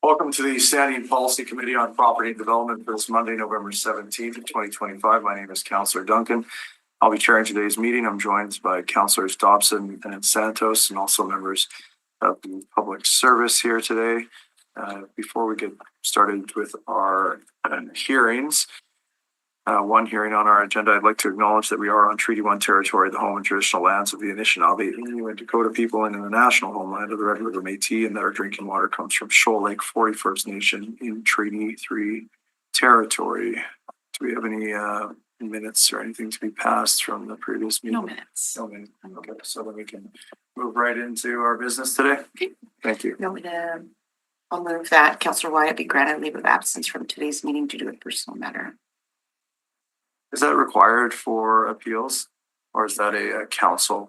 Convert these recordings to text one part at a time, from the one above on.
Welcome to the Standing Policy Committee on Property Development for this Monday, November 17th, 2025. My name is Councillor Duncan. I'll be chairing today's meeting. I'm joined by Councillors Dobson and Santos and also members of the public service here today. Before we get started with our hearings, one hearing on our agenda, I'd like to acknowledge that we are on Treaty 1 territory, the home and traditional lands of the Anishinaabe, Inuit, Dakota people, and in the national homeland of the Red River Métis, and that our drinking water comes from Shoal Lake 40 First Nation in Treaty 3 territory. Do we have any minutes or anything to be passed from the previous meeting? No minutes. No minutes. Okay, so then we can move right into our business today. Okay. Thank you. I'll move that Councillor Wyatt be granted leave of absence from today's meeting due to a personal matter. Is that required for appeals, or is that a council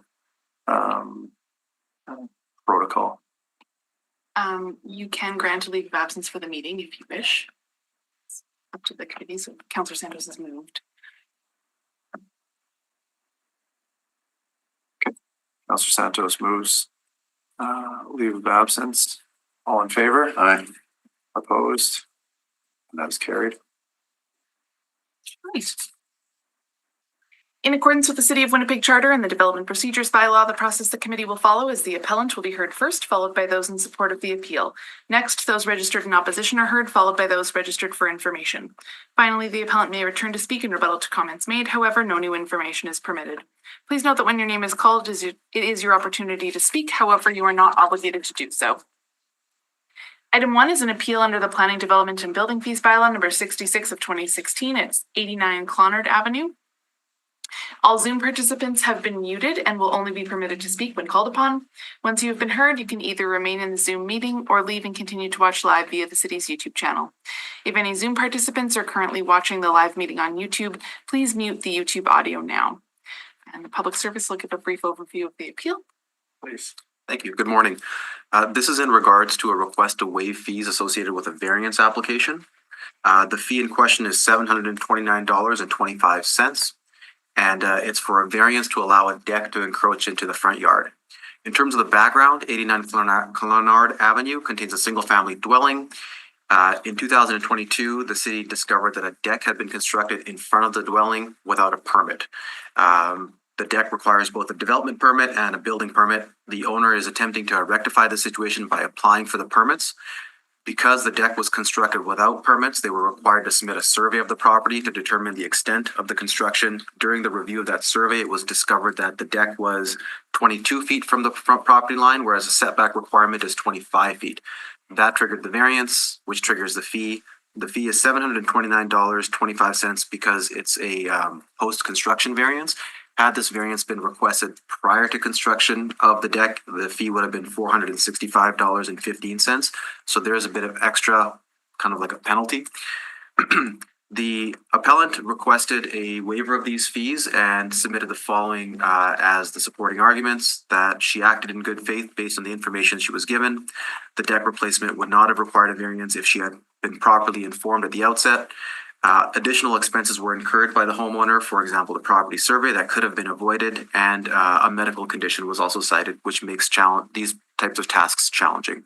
protocol? You can grant a leave of absence for the meeting if you wish. It's up to the committee. So Councillor Santos has moved. Okay, Councillor Santos moves leave of absence. All in favor? Aye. Opposed? And that is carried. Right. In accordance with the City of Winnipeg Charter and the Development Procedures Bylaw, the process the committee will follow is the appellant will be heard first, followed by those in support of the appeal. Next, those registered in opposition are heard, followed by those registered for information. Finally, the appellant may return to speak in rebuttal to comments made. However, no new information is permitted. Please note that when your name is called, it is your opportunity to speak. However, you are not obligated to do so. Item 1 is an appeal under the Planning, Development and Building Fees Bylaw number 66 of 2016. It's 89 Clonard Avenue. All Zoom participants have been muted and will only be permitted to speak when called upon. Once you have been heard, you can either remain in the Zoom meeting or leave and continue to watch live via the city's YouTube channel. If any Zoom participants are currently watching the live meeting on YouTube, please mute the YouTube audio now. And the public service will give a brief overview of the appeal. Please. Thank you. Good morning. This is in regards to a request to waive fees associated with a variance application. The fee in question is $729.25. And it's for a variance to allow a deck to encroach into the front yard. In terms of the background, 89 Clonard Avenue contains a single-family dwelling. In 2022, the city discovered that a deck had been constructed in front of the dwelling without a permit. The deck requires both a development permit and a building permit. The owner is attempting to rectify the situation by applying for the permits. Because the deck was constructed without permits, they were required to submit a survey of the property to determine the extent of the construction. During the review of that survey, it was discovered that the deck was 22 feet from the front property line, whereas the setback requirement is 25 feet. That triggered the variance, which triggers the fee. The fee is $729.25 because it's a post-construction variance. Had this variance been requested prior to construction of the deck, the fee would have been $465.15. So there's a bit of extra, kind of like a penalty. The appellant requested a waiver of these fees and submitted the following as the supporting arguments: that she acted in good faith based on the information she was given. The deck replacement would not have required a variance if she had been properly informed at the outset. Additional expenses were incurred by the homeowner, for example, the property survey that could have been avoided, and a medical condition was also cited, which makes these types of tasks challenging.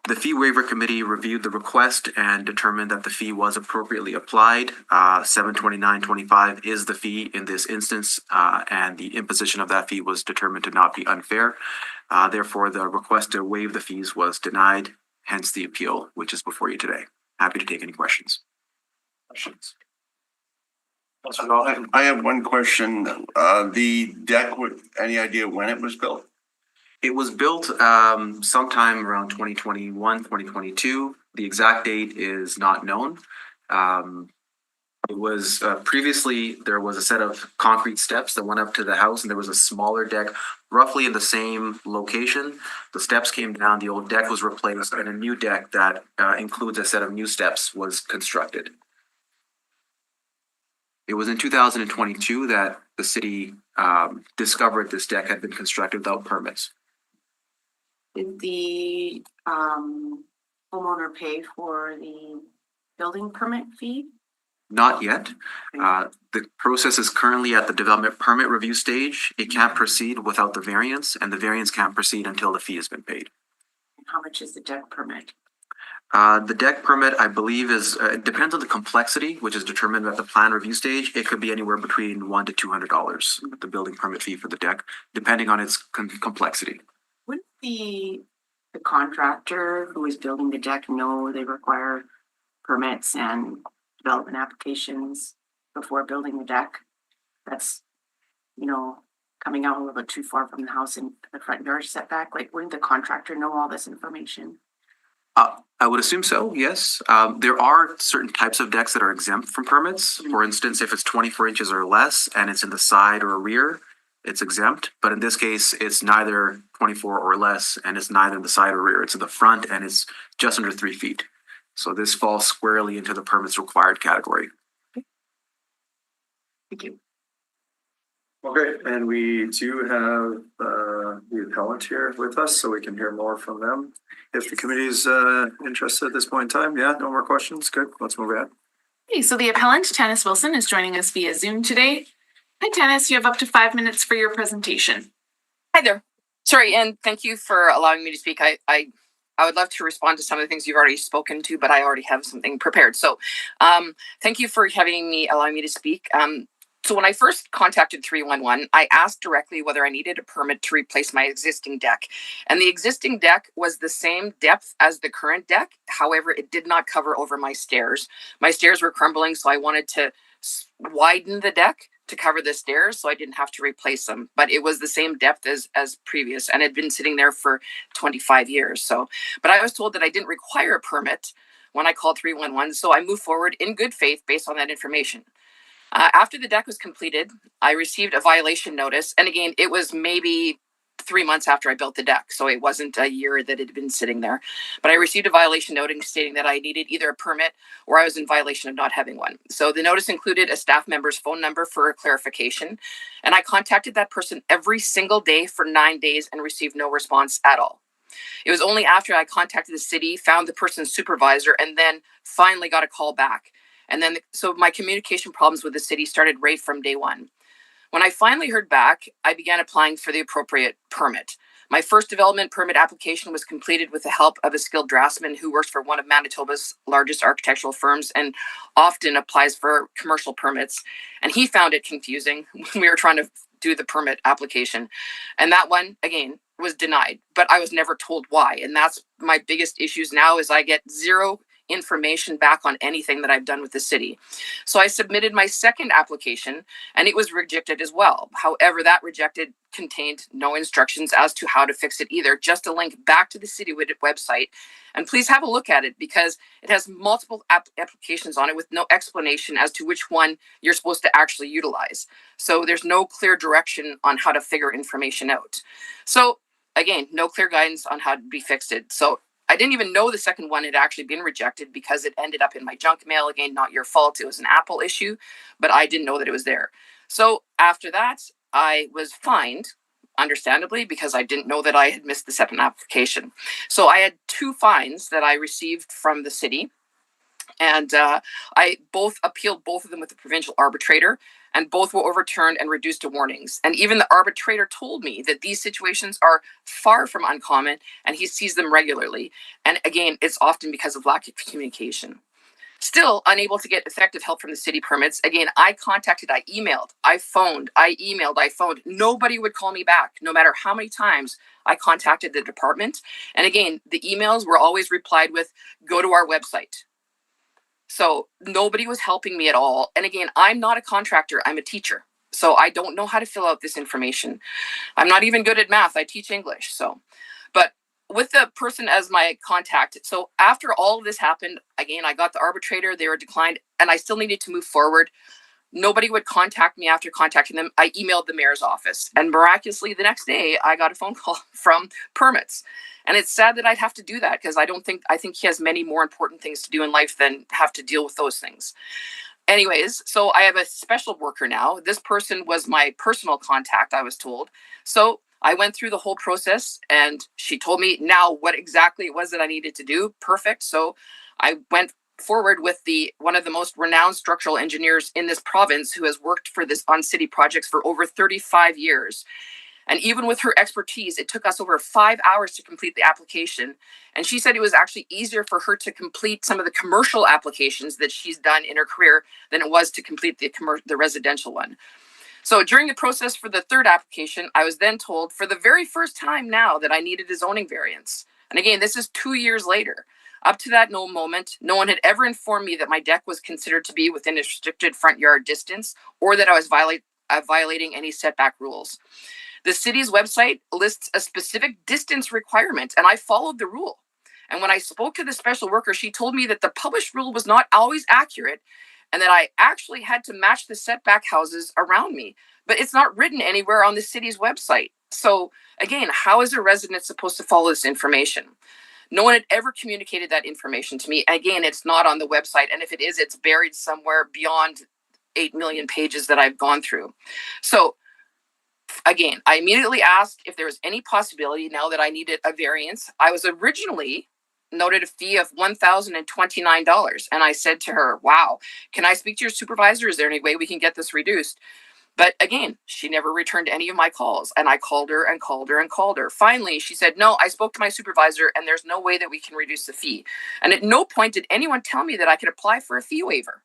The fee waiver committee reviewed the request and determined that the fee was appropriately applied. $729.25 is the fee in this instance, and the imposition of that fee was determined to not be unfair. Therefore, the request to waive the fees was denied, hence the appeal, which is before you today. Happy to take any questions. I have one question. The deck, any idea when it was built? It was built sometime around 2021, 2022. The exact date is not known. It was previously, there was a set of concrete steps that went up to the house, and there was a smaller deck roughly in the same location. The steps came down, the old deck was replaced, and a new deck that includes a set of new steps was constructed. It was in 2022 that the city discovered this deck had been constructed without permits. Did the homeowner pay for the building permit fee? Not yet. The process is currently at the development permit review stage. It can't proceed without the variance, and the variance can't proceed until the fee has been paid. How much is the deck permit? The deck permit, I believe, it depends on the complexity, which is determined at the plan review stage. It could be anywhere between $100 to $200, the building permit fee for the deck, depending on its complexity. Wouldn't the contractor who is building the deck know they require permits and development applications before building the deck? That's, coming out a little bit too far from the house and the front yard setback. Like, wouldn't the contractor know all this information? I would assume so, yes. There are certain types of decks that are exempt from permits. For instance, if it's 24 inches or less and it's in the side or rear, it's exempt. But in this case, it's neither 24 or less, and it's neither in the side or rear. It's in the front, and it's just under 3 feet. So this falls squarely into the permits required category. Thank you. Okay, and we do have the appellant here with us, so we can hear more from them. If the committee is interested at this point in time, yeah, no more questions. Good, let's move ahead. Okay, so the appellant, Tanis Wilson, is joining us via Zoom today. Hi, Tanis, you have up to 5 minutes for your presentation. Hi there. Sorry, and thank you for allowing me to speak. I would love to respond to some of the things you've already spoken to, but I already have something prepared. So thank you for allowing me to speak. So when I first contacted 311, I asked directly whether I needed a permit to replace my existing deck. And the existing deck was the same depth as the current deck. However, it did not cover over my stairs. My stairs were crumbling, so I wanted to widen the deck to cover the stairs so I didn't have to replace them. But it was the same depth as previous, and had been sitting there for 25 years. But I was told that I didn't require a permit when I called 311, so I moved forward in good faith based on that information. After the deck was completed, I received a violation notice. And again, it was maybe 3 months after I built the deck, so it wasn't a year that it had been sitting there. But I received a violation notice stating that I needed either a permit or I was in violation of not having one. So the notice included a staff member's phone number for clarification. And I contacted that person every single day for 9 days and received no response at all. It was only after I contacted the city, found the person's supervisor, and then finally got a call back. And then, so my communication problems with the city started right from day one. When I finally heard back, I began applying for the appropriate permit. My first development permit application was completed with the help of a skilled draftsman who works for one of Manitoba's largest architectural firms and often applies for commercial permits. And he found it confusing when we were trying to do the permit application. And that one, again, was denied, but I was never told why. And that's my biggest issues now is I get zero information back on anything that I've done with the city. So I submitted my second application and it was rejected as well. However, that rejected contained no instructions as to how to fix it either, just a link back to the city website. And please have a look at it because it has multiple applications on it with no explanation as to which one you're supposed to actually utilize. So there's no clear direction on how to figure information out. So again, no clear guidance on how to be fixed. So I didn't even know the second one had actually been rejected because it ended up in my junk mail. Again, not your fault. It was an Apple issue, but I didn't know that it was there. So after that, I was fined, understandably, because I didn't know that I had missed the second application. So I had 2 fines that I received from the city. And I appealed both of them with the provincial arbitrator, and both were overturned and reduced to warnings. And even the arbitrator told me that these situations are far from uncommon and he sees them regularly. And again, it's often because of lack of communication. Still unable to get effective help from the city permits. Again, I contacted, I emailed, I phoned. Nobody would call me back, no matter how many times I contacted the department. And again, the emails were always replied with, go to our website. So nobody was helping me at all. And again, I'm not a contractor, I'm a teacher. So I don't know how to fill out this information. I'm not even good at math, I teach English. But with the person as my contact, so after all of this happened, again, I got the arbitrator, they were declined, and I still needed to move forward. Nobody would contact me after contacting them. I emailed the mayor's office, and miraculously the next day I got a phone call from permits. And it's sad that I'd have to do that because I think he has many more important things to do in life than have to deal with those things. Anyways, so I have a special worker now. This person was my personal contact, I was told. So I went through the whole process and she told me now what exactly it was that I needed to do. Perfect. So I went forward with one of the most renowned structural engineers in this province who has worked for this on city projects for over 35 years. And even with her expertise, it took us over 5 hours to complete the application. And she said it was actually easier for her to complete some of the commercial applications that she's done in her career than it was to complete the residential one. So during the process for the third application, I was then told for the very first time now that I needed a zoning variance. And again, this is 2 years later. Up to that moment, no one had ever informed me that my deck was considered to be within a restricted front yard distance or that I was violating any setback rules. The city's website lists a specific distance requirement, and I followed the rule. And when I spoke to the special worker, she told me that the published rule was not always accurate and that I actually had to match the setback houses around me. But it's not written anywhere on the city's website. So again, how is a resident supposed to follow this information? No one had ever communicated that information to me. Again, it's not on the website. And if it is, it's buried somewhere beyond 8 million pages that I've gone through. So again, I immediately asked if there was any possibility now that I needed a variance. I was originally noted a fee of $1,029. And I said to her, wow, can I speak to your supervisor? Is there any way we can get this reduced? But again, she never returned any of my calls. And I called her and called her and called her. Finally, she said, no, I spoke to my supervisor and there's no way that we can reduce the fee. And at no point did anyone tell me that I could apply for a fee waiver,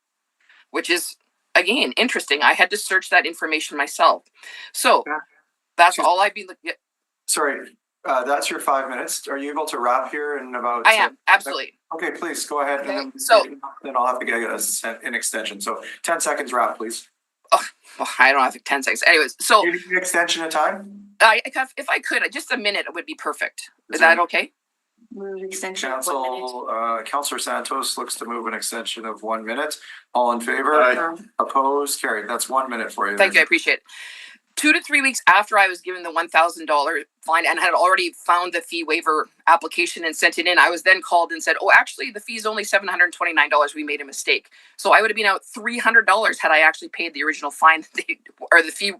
which is, again, interesting. I had to search that information myself. So that's all I've been looking at. Sorry, that's your 5 minutes. Are you able to wrap here in about? I am, absolutely. Okay, please go ahead. Okay, And so- then I'll have to get an extension. So 10 seconds wrap, please. Well, I don't have 10 seconds. Anyways, so You need an extension of time? if I could, just a minute would be perfect. Is Is there- that okay? Move extension of 1 minute. Councillor Santos looks to move an extension of 1 minute. All in favor? Aye. Opposed? Carried. That's 1 minute for you. Thank you, I appreciate it. 2 to 3 weeks after I was given the $1,000 fine and had already found the fee waiver application and sent it in, I was then called and said, oh, actually, the fee is only $729. We made a mistake. So I would have been out $300 had I actually paid the original fine or the fee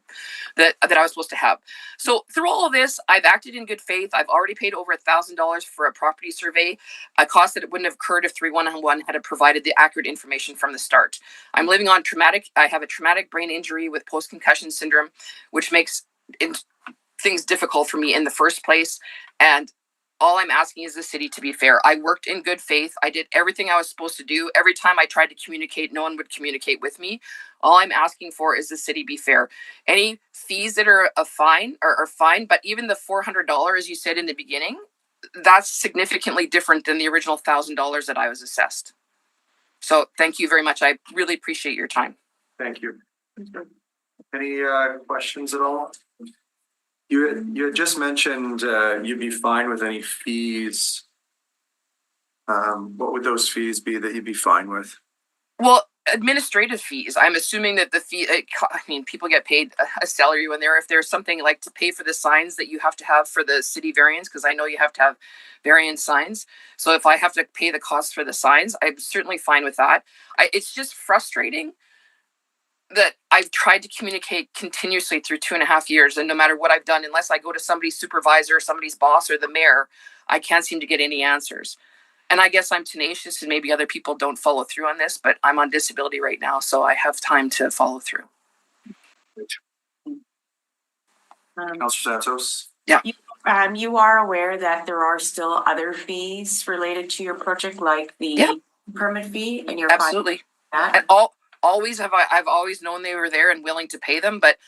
that I was supposed to have. So through all of this, I've acted in good faith. I've already paid over $1,000 for a property survey, a cost that it wouldn't have occurred if 311 had provided the accurate information from the start. I'm living on I have a traumatic brain injury with post-concussion syndrome, which makes things difficult for me in the first place. And all I'm asking is the city to be fair. I worked in good faith. I did everything I was supposed to do. Every time I tried to communicate, no one would communicate with me. All I'm asking for is the city be fair. Any fees that are a fine are fine, but even the $400, as you said in the beginning, that's significantly different than the original $1,000 that I was assessed. So thank you very much. I really appreciate your time. Thank you. Any questions at all? You had just mentioned you'd be fine with any fees. What would those fees be that you'd be fine with? Well, administrative fees. I'm assuming that the fee, people get paid a salary when if there's something like to pay for the signs that you have to have for the city variance, because I know you have to have variance signs. So if I have to pay the cost for the signs, I'm certainly fine with that. It's just frustrating that I've tried to communicate continuously through 2.5 years. And no matter what I've done, unless I go to somebody's supervisor, somebody's boss, or the mayor, I can't seem to get any answers. And I guess I'm tenacious and maybe other people don't follow through on this, but I'm on disability right now, so I have time to follow through. Councillor Santos? You are aware that there are still other fees related to your project, like the Yeah. permit fee, and you're fine with Absolutely. that? And I've always known they were there and willing to pay them. But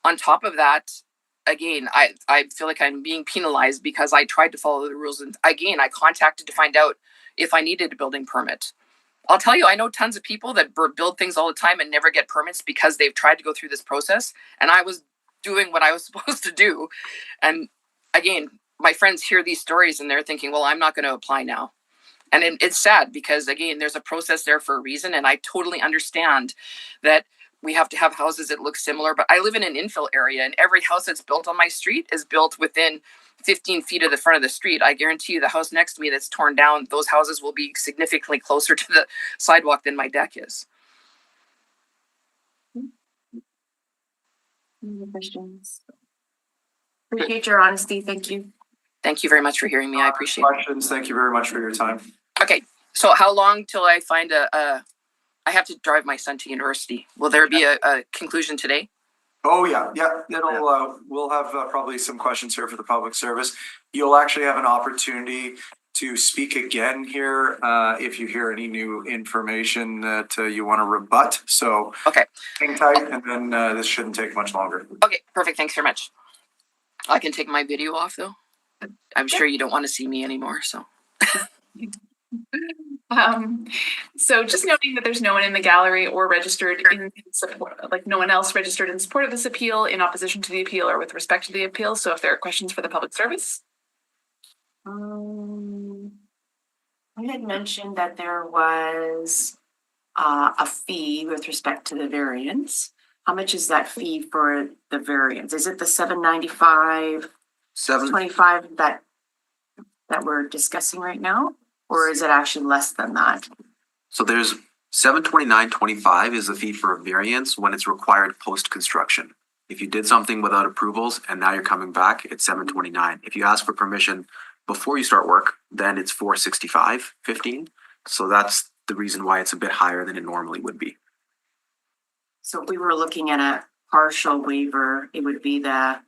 on top of that, again, I feel like I'm being penalized because I tried to follow the rules. And again, I contacted to find out if I needed a building permit. I'll tell you, I know tons of people that build things all the time and never get permits because they've tried to go through this process. And I was doing what I was supposed to do. And again, my friends hear these stories and they're thinking, well, I'm not going to apply now. And it's sad because, again, there's a process there for a reason. And I totally understand that we have to have houses that look similar. But I live in an infill area and every house that's built on my street is built within 15 feet of the front of the street. I guarantee you the house next to me that's torn down, those houses will be significantly closer to the sidewalk than my deck is. Any other questions? Appreciate your honesty. Thank you. Thank you very much for hearing me. I appreciate it. Questions? Thank you very much for your time. Okay, so how long till I find I have to drive my son to university. Will there be a conclusion today? Oh, yeah, we'll have probably some questions here for the public service. You'll actually have an opportunity to speak again here if you hear any new information that you want to rebut. So Okay. hang tight, and then this shouldn't take much longer. Okay, perfect. Thanks very much. I can take my video off though. I'm sure you don't want to see me anymore, so. So just noting that there's no one in the gallery or registered in support, like no one else registered in support of this appeal, in opposition to the appeal, or with respect to the appeal. So if there are questions for the public service. I had mentioned that there was a fee with respect to the variance. How much is that fee for the variance? Is it the $795.25 that we're discussing right now? Or is it actually less than that? So there's $729.25 is the fee for a variance when it's required post-construction. If you did something without approvals and now you're coming back, it's $729. If you ask for permission before you start work, then it's $465.15. So that's the reason why it's a bit higher than it normally would be. So if we were looking at a partial waiver, it would be the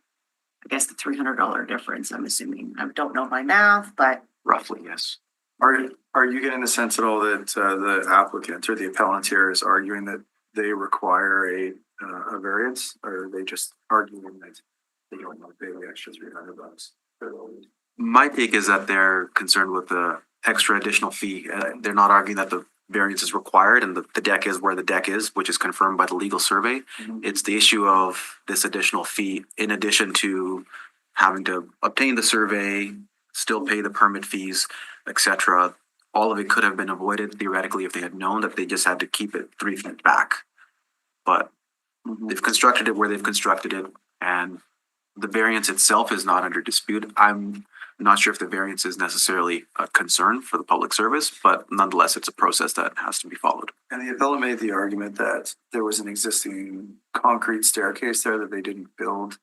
$300 difference, I'm assuming. I don't know my math, but Roughly, yes. Are you getting the sense at all that the applicant or the appellant here is arguing that they require a variance, or are they just arguing that they don't want to pay the extra $300? My take is that they're concerned with the extra additional fee. They're not arguing that the variance is required and the deck is where the deck is, which is confirmed by the legal survey. Mhm. It's the issue of this additional fee in addition to having to obtain the survey, still pay the permit fees, etc. All of it could have been avoided theoretically if they had known that they just had to keep it 3 feet back. But they've constructed it where they've constructed it, and the variance itself is not under dispute. I'm not sure if the variance is necessarily a concern for the public service, but nonetheless, it's a process that has to be followed. And the appellant made the argument that there was an existing concrete staircase there that they didn't build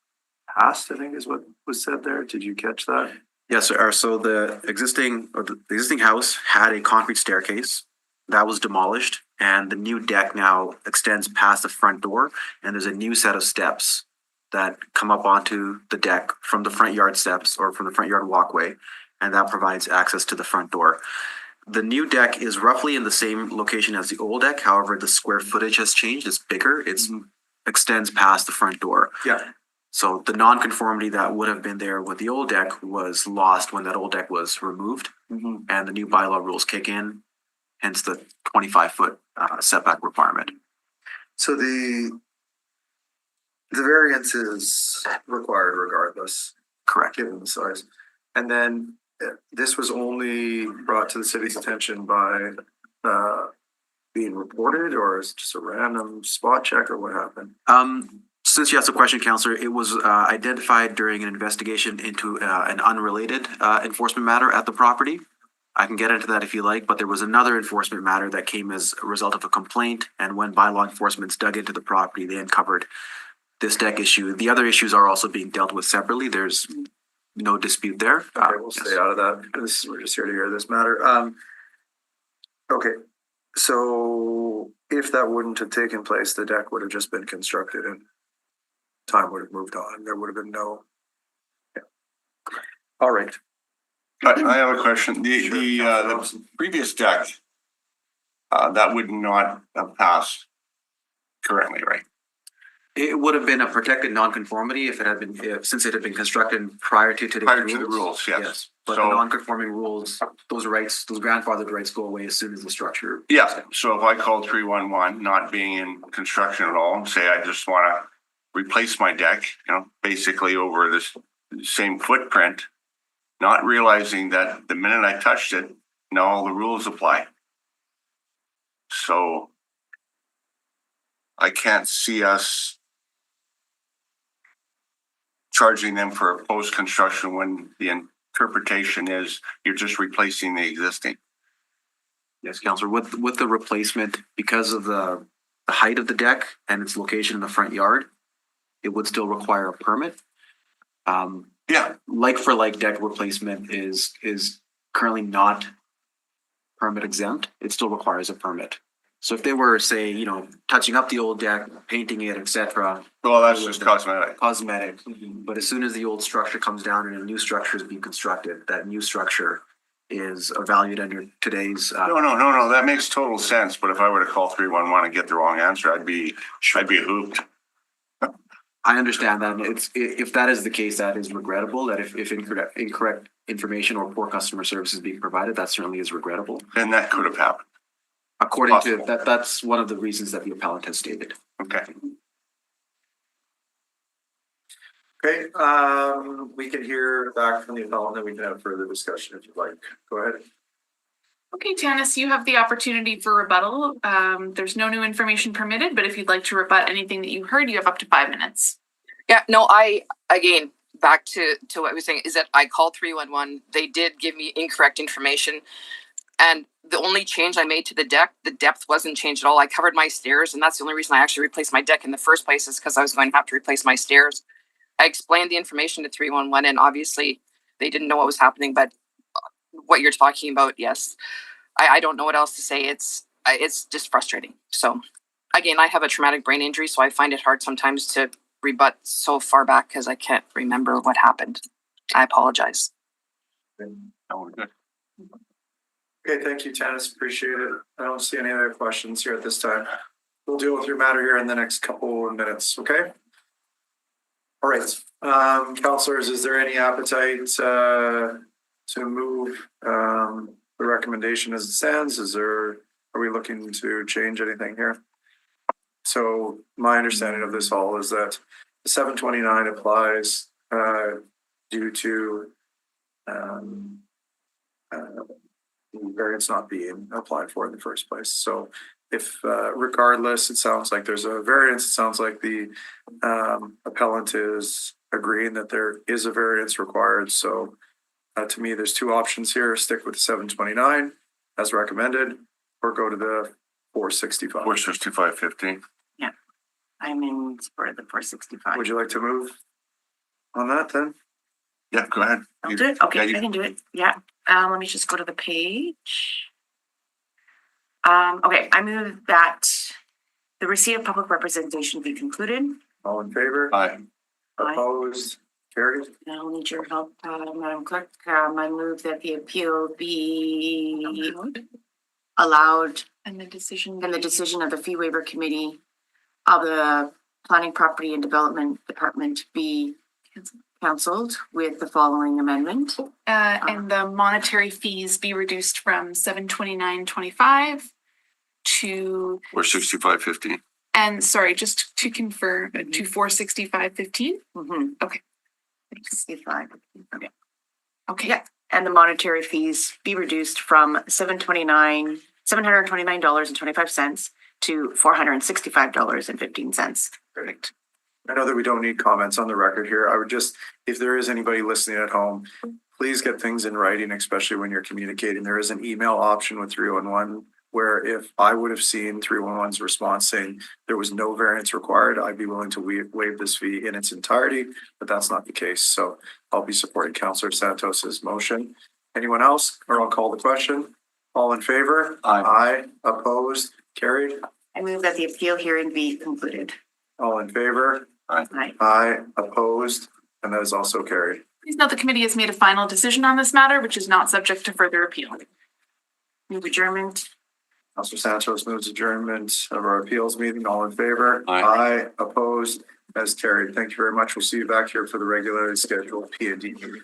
past, I think is what was said there. Did you catch that? Yes, sir. So the existing house had a concrete staircase that was demolished, and the new deck now extends past the front door, and there's a new set of steps that come up onto the deck from the front yard steps or from the front yard walkway, and that provides access to the front door. The new deck is roughly in the same location as the old deck. However, the square footage has changed. It's bigger. It's extends past the front door. Yeah. So the non-conformity that would have been there with the old deck was lost when that old deck was removed, Mm-hmm. and the new bylaw rules kick in, hence the 25-foot setback requirement. So the variance is required regardless, Correct. given the size. And then this was only brought to the city's attention by being reported, or is it just a random spot check, or what happened? Since you asked the question, Counselor, it was identified during an investigation into an unrelated enforcement matter at the property. I can get into that if you like, but there was another enforcement matter that came as a result of a complaint, and when bylaw enforcement dug into the property, they uncovered this deck issue. The other issues are also being dealt with separately. There's no dispute there. Okay, we'll Yes. stay out of that. We're just here to hear this matter. Okay, so if that wouldn't have taken place, the deck would have just been constructed and time would have moved on. There would have been no. Yeah. All right. I have a question. Sure, The Councilor Robinson. previous deck, that would not have passed currently, right? It would have been a protected nonconformity if it had been, since it had been constructed prior to today's Prior to the rules, yes. But So- the nonconforming rules, those rights, those grandfathered rights go away as soon as the structure. Yeah, so if I call 311, not being in construction at all, and say I just wanna replace my deck, basically over this same footprint, not realizing that the minute I touched it, now all the rules apply. So I can't see us charging them for a post-construction when the interpretation is you're just replacing the existing. Yes, Counselor, with the replacement, because of the height of the deck and its location in the front yard, it would still require a permit. Yeah, Like for like deck replacement is currently not permit exempt. It still requires a permit. So if they were, say, touching up the old deck, painting it, etc., Well, that's just cosmetic. cosmetic. But as soon as the old structure comes down and a new structure is being constructed, that new structure is valued under today's. No, that makes total sense, but if I were to call 311 and get the wrong answer, I'd be hooped. I understand that. If that is the case, that is regrettable. That if incorrect information or poor customer service is being provided, that certainly is regrettable. And that could have happened. According to Possible. that's one of the reasons that the appellant has stated. Okay. Okay, we can hear back from the appellant, then we can have further discussion if you'd like. Go ahead. Okay, Tanis, you have the opportunity for rebuttal. There's no new information permitted, but if you'd like to rebut anything that you heard, you have up to 5 minutes. Yeah, no, again, back to what I was saying is that I called 311. They did give me incorrect information. And the only change I made to the deck, the depth wasn't changed at all. I covered my stairs, and that's the only reason I actually replaced my deck in the first place is because I was going to have to replace my stairs. I explained the information to 311, and obviously they didn't know what was happening, but what you're talking about, yes. I don't know what else to say. It's just frustrating. So again, I have a traumatic brain injury, so I find it hard sometimes to rebut so far back because I can't remember what happened. I apologize. Oh, good. Okay, thank you, Tanis. Appreciate it. I don't see any other questions here at this time. We'll deal with your matter here in the next couple of minutes, okay? All right, counselors, is there any appetite to move the recommendation as it stands? Are we looking to change anything here? So my understanding of this all is that the 729 applies due to variance not being applied for in the first place. So if regardless, it sounds like there's a variance, it sounds like the appellant is agreeing that there is a variance required. So to me, there's two options here: stick with 729 as recommended, or go to the 465. 465.15. I'm in support of the 465. Would you like to move on that then? Yeah, go ahead. I'll do it. Okay, Yeah, you- I can do it. Yeah. Let me just go to the page. Okay, I move that the receipt of public representation be concluded. All in favor? Aye. Aye. Opposed? Carried? I'll need your help, Madam Clerk. I move that the appeal be allowed And the decision. and the decision of the fee waiver committee of the Planning, Property and Development Department be canceled with the following amendment. And the monetary fees be reduced from $729.25 to, 465.15. and sorry, just to confirm, to $465.15. Okay. 65. Okay. Okay. Yeah. And the monetary fees be reduced from $729.25 to $465.15. Perfect. I know that we don't need comments on the record here. I would just, if there is anybody listening at home, please get things in writing, especially when you're communicating. There is an email option with 311 where if I would have seen 311's response saying there was no variance required, I'd be willing to waive this fee in its entirety, but that's not the case. So I'll be supporting Councillor Santos's motion. Anyone else? Or I'll call the question. All in favor? Aye. Aye. Opposed? Carried? I move that the appeal hearing be concluded. All in favor? Aye. Aye. Opposed? And that is also carried. Please note the committee has made a final decision on this matter, which is not subject to further appeal. Move adjournment. Councillor Santos moves adjournment of our appeals meeting. All in favor? Aye. Aye. Opposed? As carried. Thank you very much. We'll see you back here for the regularly scheduled P&D meeting.